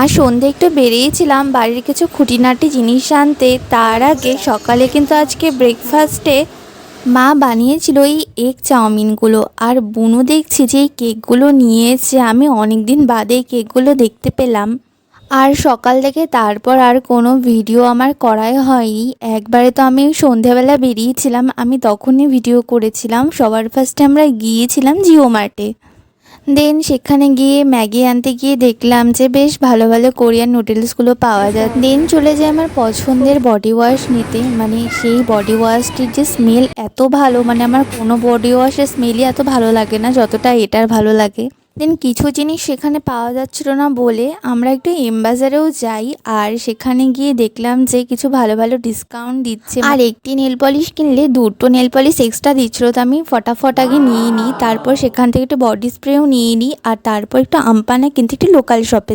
আর সন্ধে একটু বেরিয়েছিলাম বাড়ির কিছু খুঁটিনাটি জিনিস আনতে। তার আগে সকালে কিন্তু আজকে ব্রেকফাস্টে মা বানিয়েছিল এই এগ চাউমিনগুলো। আর বুনু দেখছি যে এই কেকগুলো নিয়েছে, আমি অনেক দিন বাদে এই কেকগুলো দেখতে পেলাম। আর সকাল থেকে তারপর আর কোনো ভিডিও আমার করাই হয়নি। একবারে তো আমি সন্ধেবেলা বেরিয়েছিলাম, আমি তখনই ভিডিও করেছিলাম। সবার ফার্স্টে আমরা গিয়েছিলাম জিও মার্টে। দেন সেখানে গিয়ে ম্যাগি আনতে গিয়ে দেখলাম যে বেশ ভালো ভালো কোরিয়ান নুডলসগুলো পাওয়া যায়। দেন চলে যায় আমার পছন্দের বডি ওয়াশ নিতে। মানে সেই বডি ওয়াশটির যে স্মেল এত ভালো, মানে আমার কোনো বডি ওয়াশের স্মেলই এত ভালো লাগে না যতটা এটার ভালো লাগে। দেন কিছু জিনিস সেখানে পাওয়া যাচ্ছিল না বলে আমরা একটু এমবাজারেও যাই। আর সেখানে গিয়ে দেখলাম যে কিছু ভালো ভালো ডিসকাউন্ট দিচ্ছে, আর একটি নেল পলিশ কিনলে দুটো নেল পলিশ এক্সট্রা দিচ্ছিলো। তো আমি ফটাফট আগে নিয়ে নিই, তারপর সেখান থেকে একটু বডি স্প্রেও নিয়ে নিই, আর তারপর একটু আমপানা কিন্তু একটু লোকাল শপে